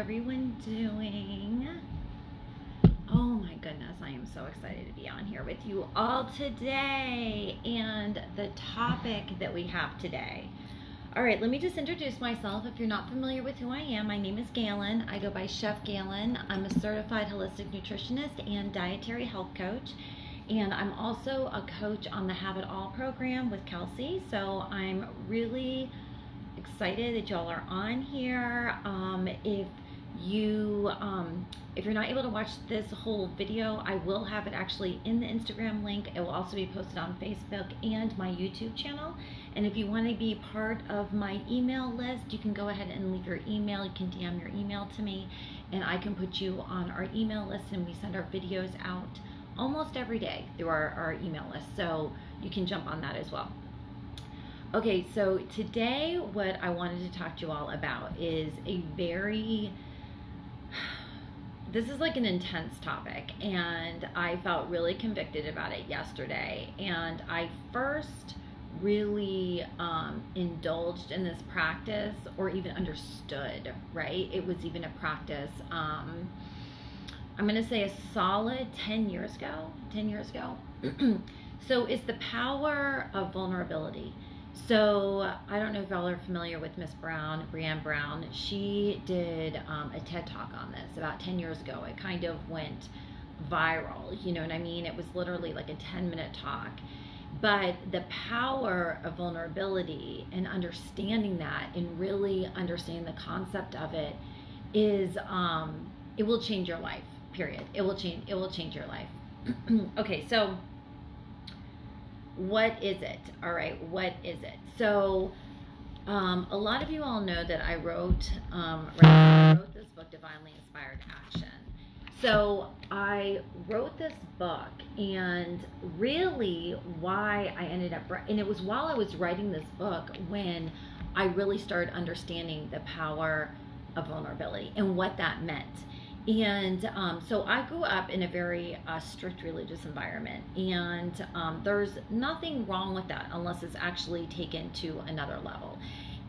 everyone doing? Oh my goodness, I am so excited to be on here with you all today. And the topic that we have today. All right, let me just introduce myself. If you're not familiar with who I am, my name is Gailyn. I go by Chef Gailyn. I'm a certified holistic nutritionist and dietary health coach. And I'm also a coach on the Have It All program with Kelsey. So I'm really excited that y'all are on here. If you're not able to watch this whole video, I will have it actually in the Instagram link. It will also be posted on Facebook and my YouTube channel. And if you want to be part of my email list, you can go ahead and leave your email. You can DM your email to me and I can put you on our email list, and we send our videos out almost every day through our email list. So you can jump on that as well. Okay, so today what I wanted to talk to you all about is this is like an intense topic, and I felt really convicted about it yesterday. And I first really indulged in this practice, or even understood, right? It was even a practice, I'm gonna say a solid 10 years ago. So it's the power of vulnerability. So I don't know if y'all are familiar with Miss Brown, Brené Brown. She did a TED Talk on this about 10 years ago. It kind of went viral, you know what I mean? It was literally like a 10-minute talk. But the power of vulnerability and understanding that, and really understanding the concept of it, is it will change your life, period. It will change your life. Okay, so what is it? All right, what is it? So a lot of you all know that I wrote this book, Divinely Inspired Action. So I wrote this book, and really why I ended up, and it was while I was writing this book when I really started understanding the power of vulnerability and what that meant. And so I grew up in a very strict religious environment, and there's nothing wrong with that unless it's actually taken to another level.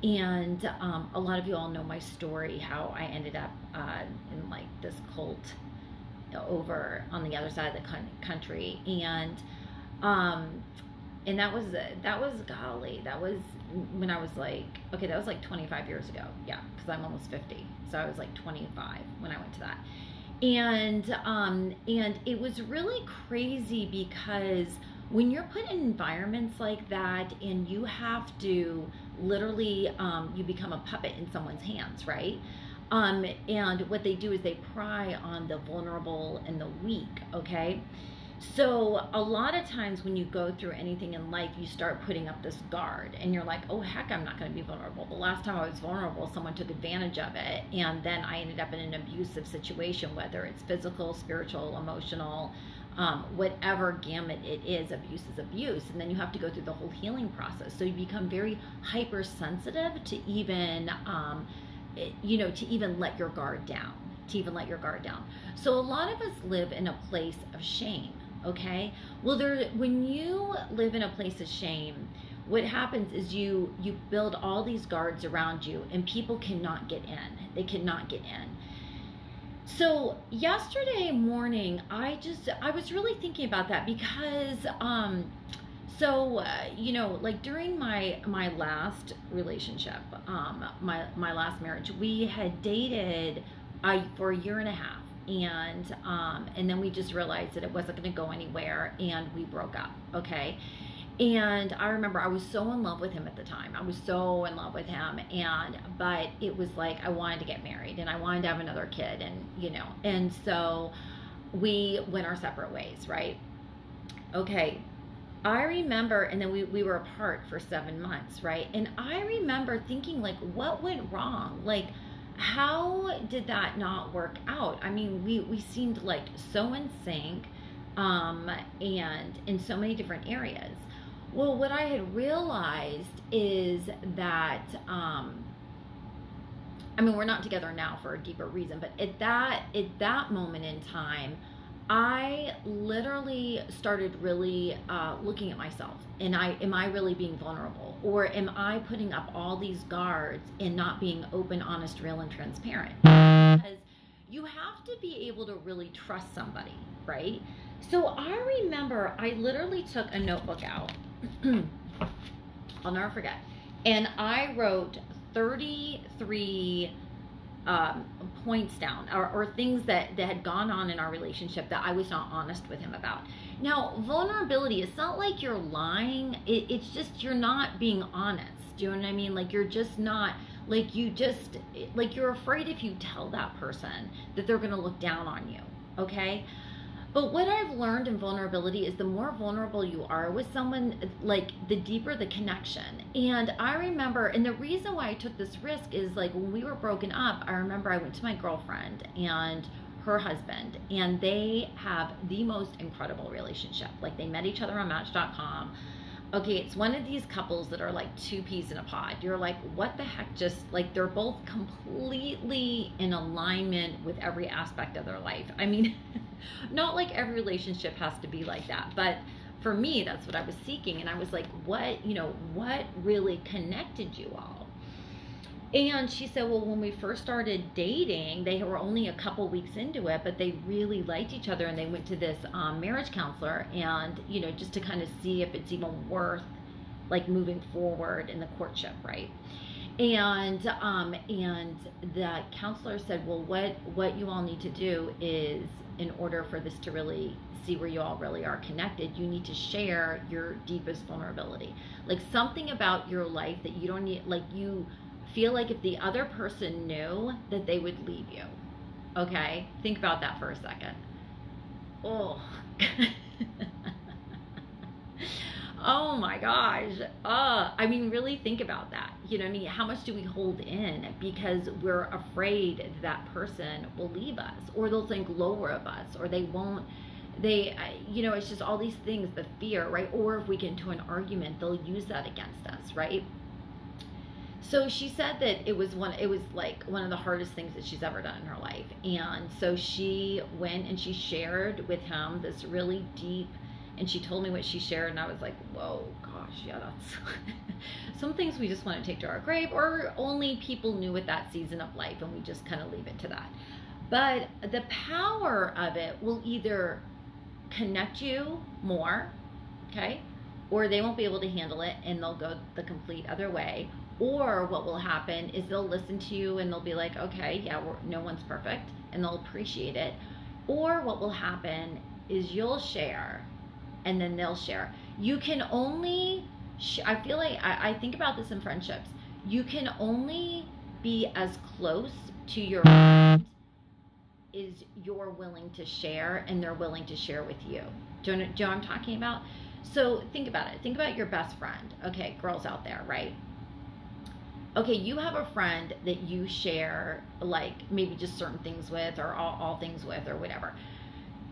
And a lot of you all know my story, how I ended up in like this cult over on the other side of the country. And that was when I was like, okay, that was like 25 years ago. Yeah, because I'm almost 50. So I was like 25 when I went to that. And it was really crazy, because when you're put in environments like that, and you have to literally, you become a puppet in someone's hands, right? And what they do is they pry on the vulnerable and the weak, okay? So a lot of times when you go through anything in life, you start putting up this guard, and you're like, oh heck, I'm not going to be vulnerable. The last time I was vulnerable, someone took advantage of it, and then I ended up in an abusive situation, whether it's physical, spiritual, emotional, whatever gamut it is. Abuse is abuse, and then you have to go through the whole healing process. So you become very hypersensitive to even to even let your guard down, So a lot of us live in a place of shame. Okay, well, when you live in a place of shame, what happens is you build all these guards around you, and people cannot get in. They cannot get in. So yesterday morning, I was really thinking about that, because like during my last relationship, my last marriage, we had dated for a year and a half. And then we just realized that it wasn't going to go anywhere, and we broke up. Okay. And I remember I was so in love with him at the time. But it was like, I wanted to get married, and I wanted to have another kid, and so we went our separate ways, right? Okay. I remember, and then we were apart for 7 months, right? And I remember thinking, like, what went wrong? Like, how did that not work out? I mean, we seemed like so in sync, and in so many different areas. Well, what I had realized is that, we're not together now for a deeper reason, but at that moment in time, I literally started really looking at myself, and am I really being vulnerable, or am I putting up all these guards and not being open, honest, real, and transparent? Because you have to be able to really trust somebody, right? So I remember I literally took a notebook out. I'll never forget, and I wrote 33 points down, or things that had gone on in our relationship that I was not honest with him about. Now, vulnerability, it's not like you're lying. It's just you're not being honest. Do you know what I mean? Like, you're just not, like, you're afraid if you tell that person that they're going to look down on you. Okay? But what I've learned in vulnerability is the more vulnerable you are with someone, like, the deeper the connection. And I remember, and the reason why I took this risk is, like, when we were broken up, I remember I went to my girlfriend and her husband, and they have the most incredible relationship. Like, they met each other on Match.com. Okay, it's one of these couples that are like two peas in a pod. You're like, what the heck? Just like, they're both completely in alignment with every aspect of their life. I mean, not like every relationship has to be like that, but for me, that's what I was seeking. And I was like, what really connected you all? And she said, well, when we first started dating, they were only a couple weeks into it, but they really liked each other, and they went to this marriage counselor, and, just to kind of see if it's even worth, like, moving forward in the courtship, right? And the counselor said, well, what you all need to do is, in order for this to really see where you all really are connected, you need to share your deepest vulnerability. Like, something about your life that you don't need, like, you feel like if the other person knew, that they would leave you. Okay? Think about that for a second. Oh. Oh my gosh. I mean, really think about that. You know what I mean? How much do we hold in because we're afraid that person will leave us, or they'll think lower of us, or they won't, it's just all these things, the fear, right? Or if we get into an argument, they'll use that against us, right? So she said that it was like one of the hardest things that she's ever done in her life. And so she went and she shared with him this really deep, and she told me what she shared, and I was like, whoa, gosh, yeah, that's some things we just want to take to our grave, or only people knew at that season of life, and we just kind of leave it to that. But the power of it will either connect you more, okay, or they won't be able to handle it and they'll go the complete other way. Or what will happen is they'll listen to you and they'll be like, okay, yeah, no one's perfect, and they'll appreciate it. Or what will happen is you'll share and then they'll share. You can only, I feel like, I think about this in friendships. You can only be as close to your friend as you're willing to share and they're willing to share with you. Do you know what I'm talking about? So think about it. Think about your best friend. Okay, girls out there, right? Okay, you have a friend that you share, like, maybe just certain things with, or all things with, or whatever.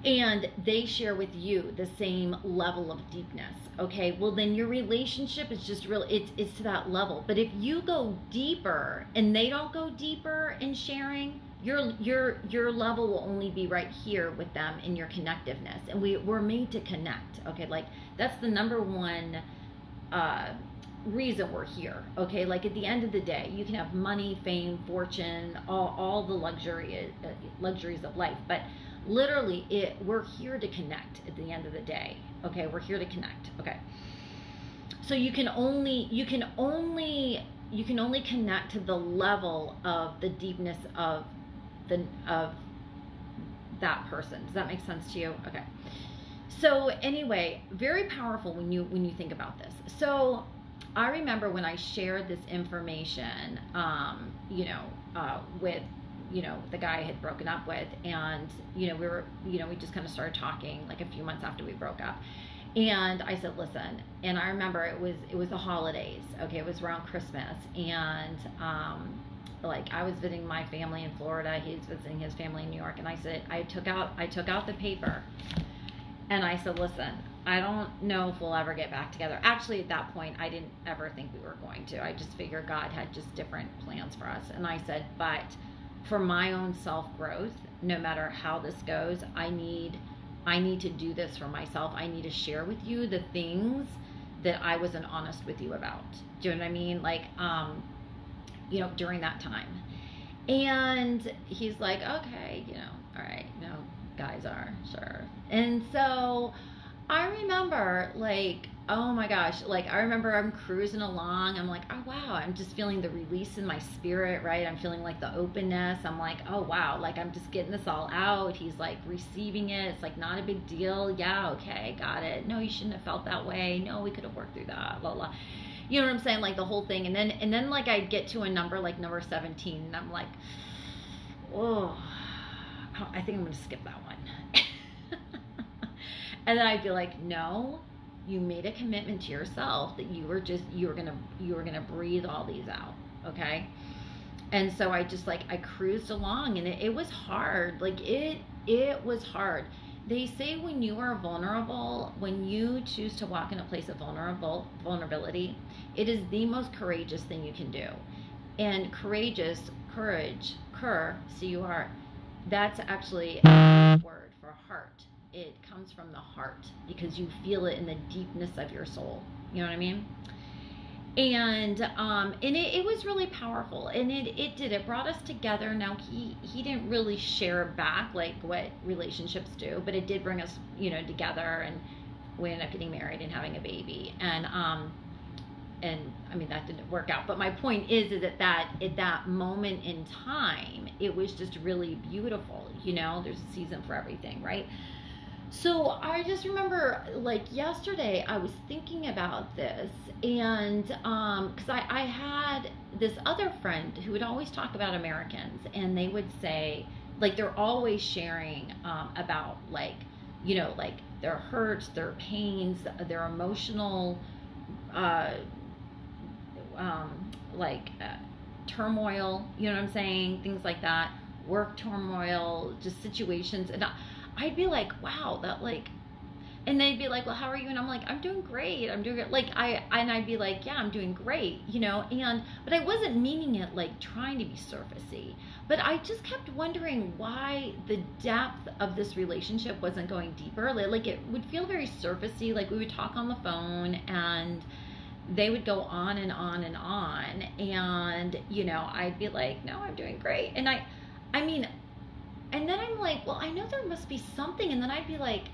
And they share with you the same level of deepness. Okay, well, then your relationship is just it's to that level. But if you go deeper and they don't go deeper in sharing, your level will only be right here with them in your connectiveness. And we're made to connect. Okay, like, that's the number one reason we're here. Okay, like, at the end of the day, you can have money, fame, fortune, all the luxuries of life, but literally we're here to connect at the end of the day. Okay, we're here to connect. Okay, so you can only connect to the level of the deepness of that person. Does that make sense to you? Okay, so anyway, very powerful when you think about this. So I remember when I shared this information, with, the guy I had broken up with, and, we just kind of started talking like a few months after we broke up. And I said, listen, and I remember it was the holidays. Okay. It was around Christmas. And, like, I was visiting my family in Florida. He's visiting his family in New York. And I said, I took out the paper, and I said, listen, I don't know if we'll ever get back together. Actually, at that point, I didn't ever think we were going to. I just figured God had just different plans for us. And I said, but for my own self-growth, no matter how this goes, I need I need to do this for myself. I need to share with you the things that I wasn't honest with you about. Do you know what I mean? Like, you know, during that time. And he's like, okay, you know, all right, you know, guys are, sure. And so I remember, like, oh my gosh, like, I remember I'm cruising along. I'm like, oh wow, I'm just feeling the release in my spirit, right? I'm feeling like the openness. I'm like, oh wow, like, I'm just getting this all out. He's like receiving it. It's like not a big deal. Yeah, okay, got it. No, you shouldn't have felt that way. No, we could have worked through that, blah, blah. You know what I'm saying? Like the whole thing. And then like I get to a number like number 17 and I'm like, oh, I think I'm going to skip that one. And then I'd be like, no, you made a commitment to yourself that you were going to breathe all these out. Okay. And so I just like, I cruised along and it was hard. Like it was hard. They say when you are vulnerable, when you choose to walk in a place of vulnerability, it is the most courageous thing you can do. And courage, C-U-R, that's actually a word for heart. It comes from the heart because you feel it in the deepness of your soul. You know what I mean? And it was really powerful, and it brought us together. Now he didn't really share back like what relationships do, but it did bring us, you know, together, and we ended up getting married and having a baby. And I mean, that didn't work out, but my point is at that moment in time, it was just really beautiful. You know, there's a season for everything, right? So I just remember, like, yesterday I was thinking about this, and because I had this other friend who would always talk about Americans, and they would say, like, they're always sharing about, like, you know, like their hurts, their pains, their emotional turmoil, you know what I'm saying, things like that, work turmoil, just situations. And I'd be like, wow, that, like, and they'd be like, well, how are you? And I'm like, I'm doing great. I'm doing it. Like, I'd be like, yeah, I'm doing great, you know, but I wasn't meaning it like trying to be surfacey, but I just kept wondering why the depth of this relationship wasn't going deeper. Like it would feel very surfacey. Like we would talk on the phone and they would go on and on and on. And, you know, I'd be like, no, I'm doing great. And I mean, and then I'm like, well, I know there must be something. And then I'd be like,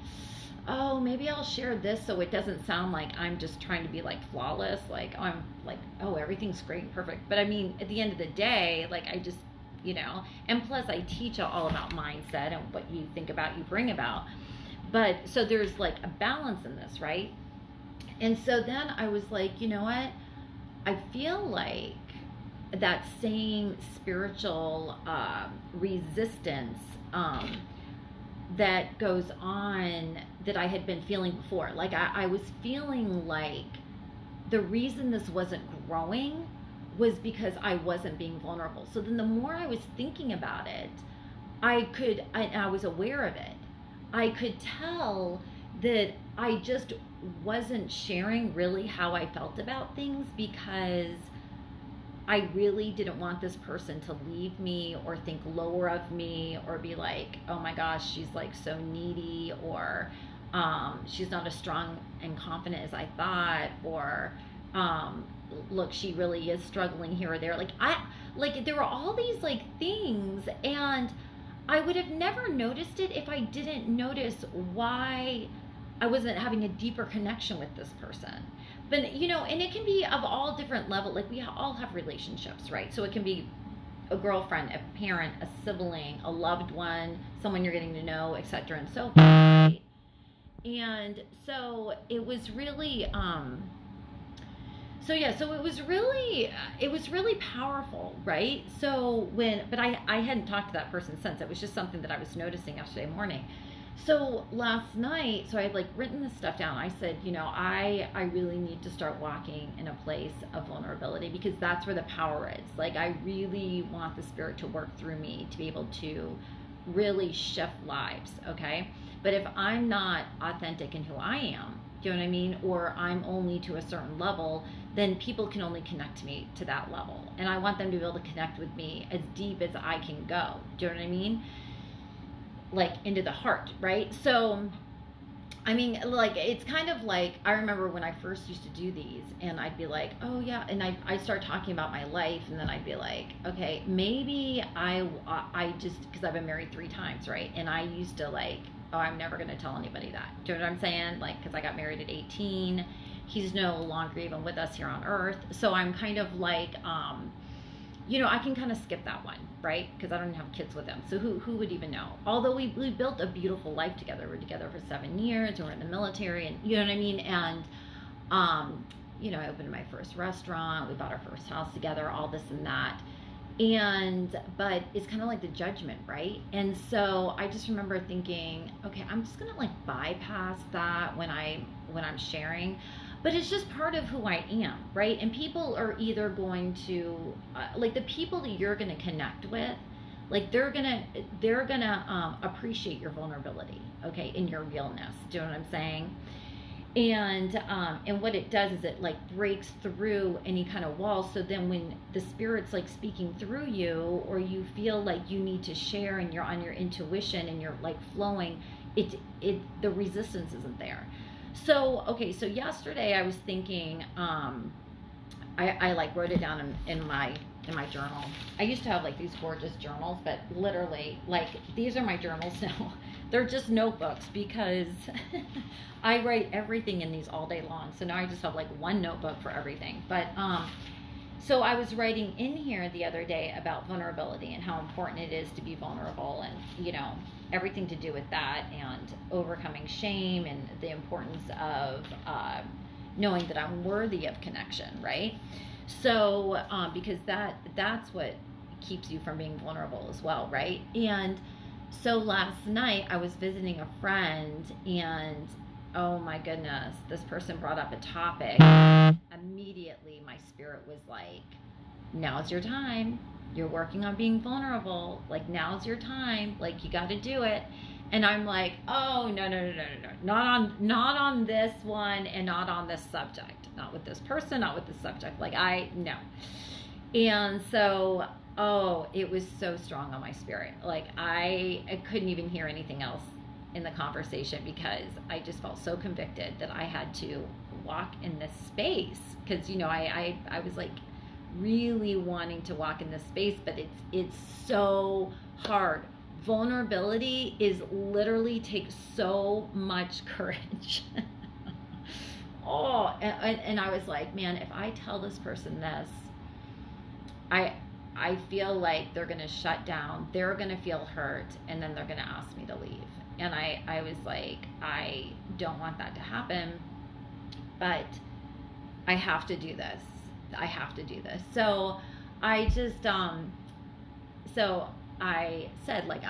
oh, maybe I'll share this so it doesn't sound like I'm just trying to be like flawless. Like, oh, I'm like, oh, everything's great and perfect. But I mean, at the end of the day, like I just, you know, and plus I teach all about mindset and what you think about, you bring about. But so there's like a balance in this, right? And so then I was like, you know what? I feel like that same spiritual resistance that goes on that I had been feeling before. Like I was feeling like the reason this wasn't growing was because I wasn't being vulnerable. So then the more I was thinking about it, I was aware of it. I could tell that I just wasn't sharing really how I felt about things because I really didn't want this person to leave me or think lower of me or be like, oh my gosh, she's like so needy, or she's not as strong and confident as I thought, or look, she really is struggling here or there. Like there were all these like things, and I would have never noticed it if I didn't notice why I wasn't having a deeper connection with this person. But, you know, and it can be of all different levels. Like we all have relationships, right? So it can be a girlfriend, a parent, a sibling, a loved one, someone you're getting to know, etc. and so forth, right? And so it was really, so it was really powerful, right? So but I hadn't talked to that person since. It was just something that I was noticing yesterday morning. So last night, so I had like written this stuff down. I said, you know, I really need to start walking in a place of vulnerability because that's where the power is. Like I really want the spirit to work through me to be able to really shift lives, okay? But if I'm not authentic in who I am, do you know what I mean? Or I'm only to a certain level, then people can only connect to me to that level. And I want them to be able to connect with me as deep as I can go. Do you know what I mean? Like into the heart, right? So I mean, like, it's kind of like, I remember when I first used to do these, and I'd be like, oh yeah, and I'd start talking about my life, and then I'd be like, okay, maybe I just, because I've been married 3 times, right? And I used to like, oh, I'm never going to tell anybody that. Do you know what I'm saying? Like, because I got married at 18. He's no longer even with us here on earth. So I'm kind of like, I can kind of skip that one, right? Because I don't have kids with him. So who would even know? Although we built a beautiful life together. We're together for 7 years. We're in the military, and you know what I mean? And, I opened my first restaurant. We bought our first house together, all this and that. But it's kind of like the judgment, right? And so I just remember thinking, okay, I'm just going to like bypass that when I'm sharing. But it's just part of who I am, right? And people are either going to, like the people that you're going to connect with, like they're gonna appreciate your vulnerability, okay, and your realness. Do you know what I'm saying? And what it does is it like breaks through any kind of wall. So then when the spirit's like speaking through you, or you feel like you need to share and you're on your intuition and you're like flowing, the resistance isn't there. So, okay, so yesterday I was thinking, I like wrote it down in my journal. I used to have like these gorgeous journals, but literally, like, these are my journals now. They're just notebooks because I write everything in these all day long. So now I just have like one notebook for everything. But, so I was writing in here the other day about vulnerability and how important it is to be vulnerable, and, everything to do with that, and overcoming shame, and the importance of knowing that I'm worthy of connection, right? So because that's what keeps you from being vulnerable as well, right? And so last night I was visiting a friend, and oh my goodness, this person brought up a topic. Immediately my spirit was like, now's your time. You're working on being vulnerable. Like, now's your time. Like, you got to do it. And I'm like, oh, no. Not on this one, and not on this subject. Not with this person, not with this subject. Like, no. And so, it was so strong on my spirit. Like, I couldn't even hear anything else in the conversation, because I just felt so convicted that I had to walk in this space. Because, I was like, really wanting to walk in this space, but it's so hard. Vulnerability is literally takes so much courage. And I was like, man, if I tell this person this, I feel like they're gonna shut down, they're gonna feel hurt, and then they're gonna ask me to leave. And I was like, I don't want that to happen, but I have to do this. So I just, so I said, like,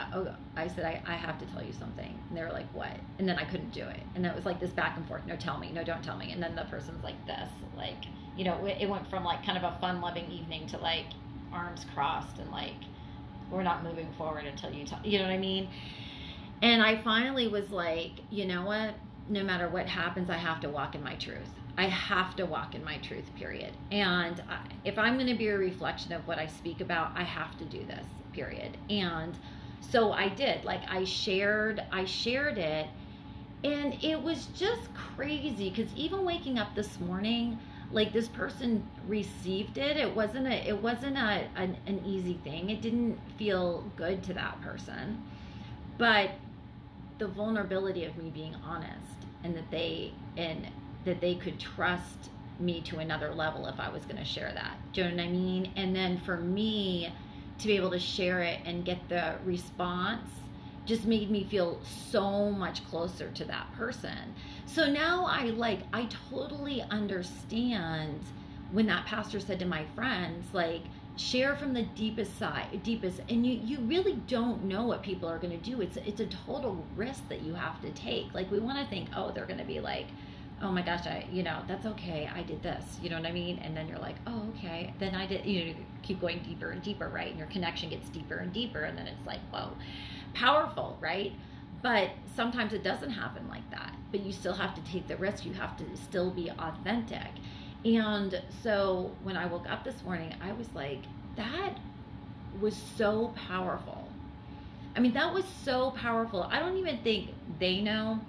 I said, I have to tell you something. And they were like, what? And then I couldn't do it. And then it was like this back and forth. No, tell me. No, don't tell me. And then the person's like this, like, it went from like kind of a fun loving evening to like arms crossed and like, we're not moving forward until you tell, you know what I mean? And I finally was like, you know what? No matter what happens, I have to walk in my truth. I have to walk in my truth, period. And if I'm going to be a reflection of what I speak about, I have to do this, period. And so I did. Like, I shared it, and it was just crazy, because even waking up this morning, like, this person received it. It wasn't an easy thing. It didn't feel good to that person, but the vulnerability of me being honest, and that they could trust me to another level if I was going to share that. Do you know what I mean? And then for me to be able to share it and get the response just made me feel so much closer to that person. So now I totally understand when that pastor said to my friends, like, share from the deepest, and you really don't know what people are going to do. It's a total risk that you have to take. Like, we want to think, oh, they're going to be like, oh my gosh, that's okay, I did this, you know what I mean? And then you're like, oh, okay, then I did, you keep going deeper and deeper, right? And your connection gets deeper and deeper, and then it's like, whoa, powerful, right? But sometimes it doesn't happen like that, but you still have to take the risk. You have to still be authentic. And so when I woke up this morning, I was like, that was so powerful. I mean, that was so powerful. I don't even think they know.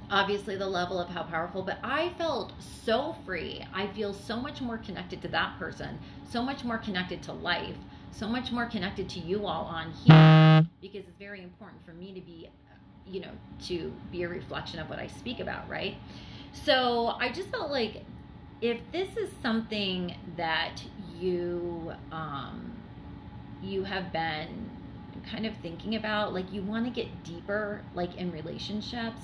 obviously the level of how powerful, but I felt so free. I feel so much more connected to that person, so much more connected to life, so much more connected to you all on here, because it's very important for me to be, to be a reflection of what I speak about, right? So I just felt like if this is something that you have been kind of thinking about, like you want to get deeper, like in relationships,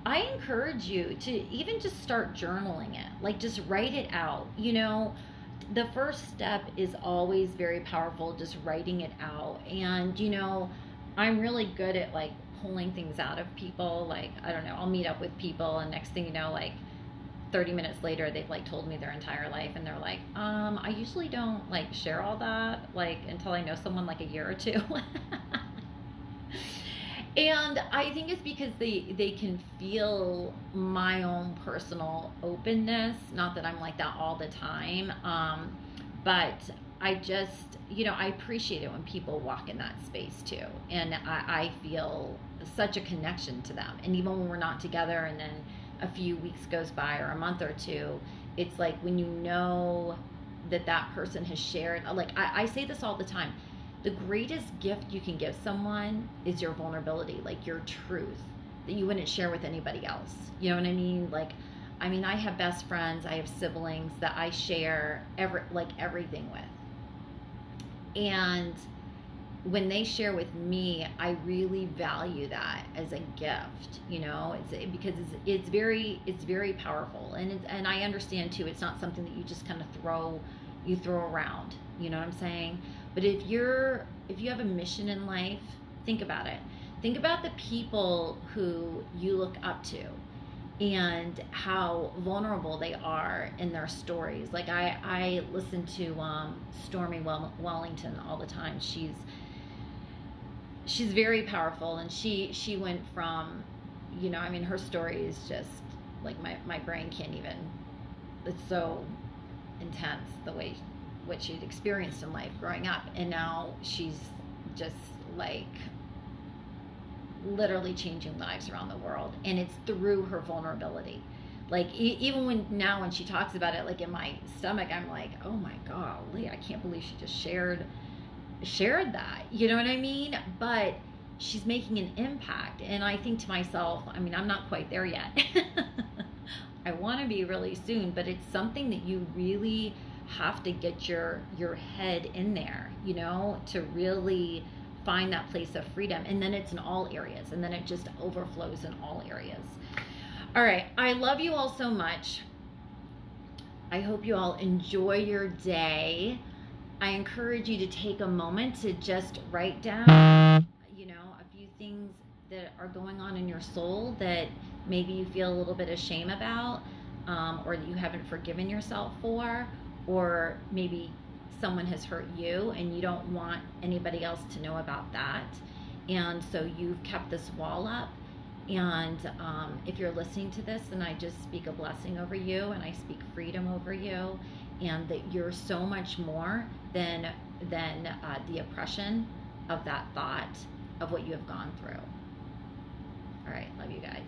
I encourage you to even just start journaling it. Like just write it out. The first step is always very powerful, just writing it out. And, I'm really good at like pulling things out of people. Like, I don't know, I'll meet up with people and next thing you know, like 30 minutes later, they've like told me their entire life and they're like, I usually don't like share all that like until I know someone like a year or two. And I think it's because they can feel my own personal openness. Not that I'm like that all the time, but I just, I appreciate it when people walk in that space too. And I feel such a connection to them. And even when we're not together and then a few weeks goes by or a month or two, it's like when you know that person has shared, like I say this all the time, the greatest gift you can give someone is your vulnerability, like your truth that you wouldn't share with anybody else. You know what I mean? Like, I have best friends, I have siblings that I share everything with. And when they share with me, I really value that as a gift. It's because it's very powerful, and I understand too. It's not something that you just kind of throw around. You know what I'm saying? But if you have a mission in life, think about it. Think about the people who you look up to and how vulnerable they are in their stories. Like I listen to Stormy Wellington all the time. She's very powerful, and she went from, her story is just like my brain can't even, it's so intense the way what she'd experienced in life growing up, and now she's just like literally changing lives around the world, and it's through her vulnerability. Like even when she talks about it, like in my stomach, I'm like, oh my golly, I can't believe she just shared that, you know what I mean? But she's making an impact, and I think to myself, I'm not quite there yet. I want to be really soon, but it's something that you really have to get your head in there, to really find that place of freedom. And then it's in all areas, and then it just overflows in all areas. All right, I love you all so much. I hope you all enjoy your day. I encourage you to take a moment to just write down, a few things that are going on in your soul that maybe you feel a little bit of shame about, or that you haven't forgiven yourself for, or maybe someone has hurt you and you don't want anybody else to know about that. And so you've kept this wall up. And if you're listening to this, then I just speak a blessing over you, and I speak freedom over you, and that you're so much more than the oppression of that thought of what you have gone through. All right, love you guys.